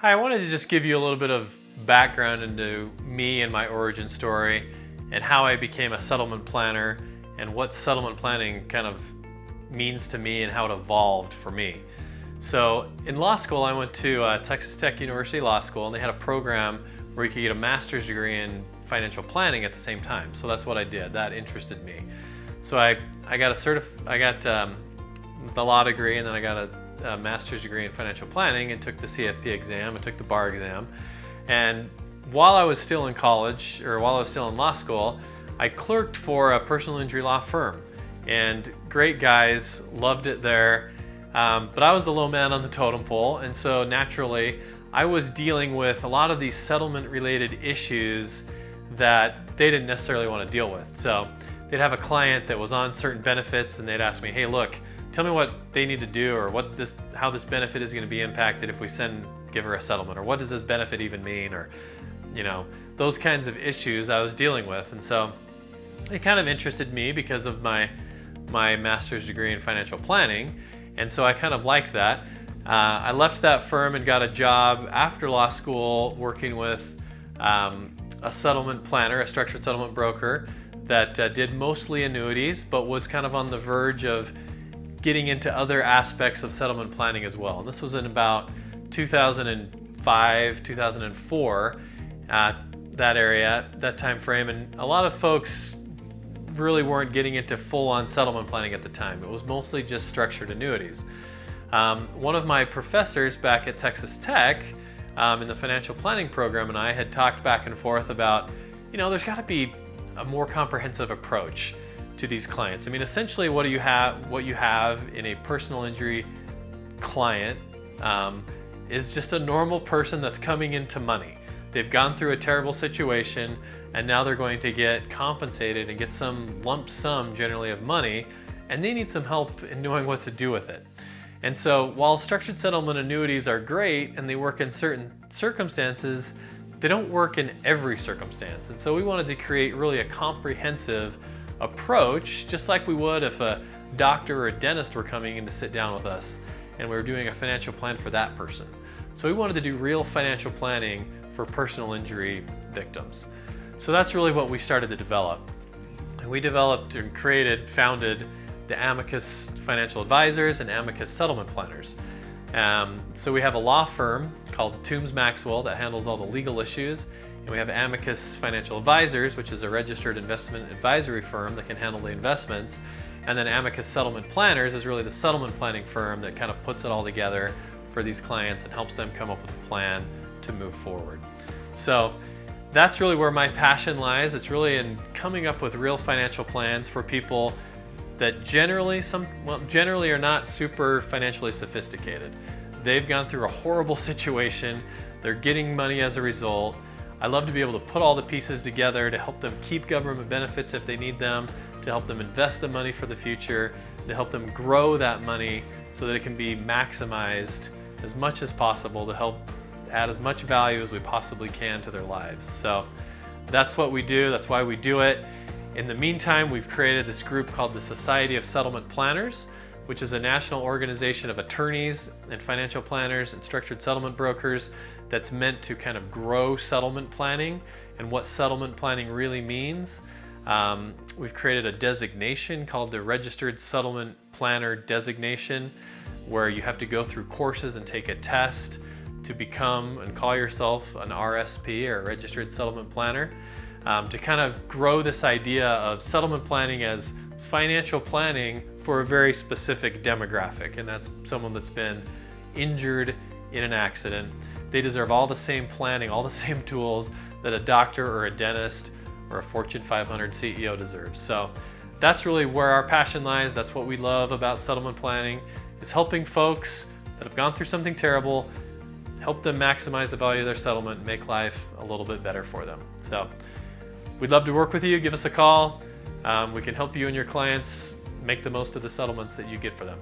Hi, I wanted to just give you a little bit of background into me and my origin story and how I became a settlement planner and what settlement planning kind of means to me and how it evolved for me. So in law school, I went to Texas Tech University Law School, and they had a program where you could get a master's degree in financial planning at the same time. So that's what I did. That interested me. So I got the law degree, and then I got a master's degree in financial planning and took the CFP exam and took the bar exam. And while I was still in college, or while I was still in law school, I clerked for a personal injury law firm. And great guys, loved it there. But I was the low man on the totem pole, and so naturally I was dealing with a lot of these settlement related issues that they didn't necessarily want to deal with. So they'd have a client that was on certain benefits, and they'd ask me, hey, look, tell me what they need to do, or how this benefit is going to be impacted if we give her a settlement, or what does this benefit even mean, or those kinds of issues I was dealing with. And so it kind of interested me because of my master's degree in financial planning, and so I kind of liked that. I left that firm and got a job after law school working with a settlement planner, a structured settlement broker that did mostly annuities, but was kind of on the verge of getting into other aspects of settlement planning as well. And this was in about 2005, 2004, that area, that time frame. And a lot of folks really weren't getting into full-on settlement planning at the time. It was mostly just structured annuities. One of my professors back at Texas Tech in the financial planning program and I had talked back and forth about, there's got to be a more comprehensive approach to these clients. I mean, essentially what you have in a personal injury client is just a normal person that's coming into money. They've gone through a terrible situation, and now they're going to get compensated and get some lump sum generally of money, and they need some help in knowing what to do with it. And so while structured settlement annuities are great and they work in certain circumstances, they don't work in every circumstance. And so we wanted to create really a comprehensive approach, just like we would if a doctor or a dentist were coming in to sit down with us and we were doing a financial plan for that person. So we wanted to do real financial planning for personal injury victims. So that's really what we started to develop. And we developed and founded the Amicus Financial Advisors and Amicus Settlement Planners. So we have a law firm called Maxwell that handles all the legal issues. And we have Amicus Financial Advisors, which is a registered investment advisory firm that can handle the investments. And then Amicus Settlement Planners is really the settlement planning firm that kind of puts it all together for these clients and helps them come up with a plan to move forward. So that's really where my passion lies. It's really in coming up with real financial plans for people that generally are not super financially sophisticated. They've gone through a horrible situation. They're getting money as a result. I love to be able to put all the pieces together to help them keep government benefits if they need them, to help them invest the money for the future, to help them grow that money so that it can be maximized as much as possible to help add as much value as we possibly can to their lives. So that's what we do. That's why we do it. In the meantime, we've created this group called the Society of Settlement Planners, which is a national organization of attorneys and financial planners and structured settlement brokers that's meant to kind of grow settlement planning and what settlement planning really means. We've created a designation called the Registered Settlement Planner Designation, where you have to go through courses and take a test to become and call yourself an RSP, or a Registered Settlement Planner, to kind of grow this idea of settlement planning as financial planning for a very specific demographic, and that's someone that's been injured in an accident. They deserve all the same planning, all the same tools that a doctor or a dentist or a Fortune 500 CEO deserves. So that's really where our passion lies. That's what we love about settlement planning, is helping folks that have gone through something terrible, help them maximize the value of their settlement, and make life a little bit better for them. So we'd love to work with you. Give us a call. We can help you and your clients make the most of the settlements that you get for them.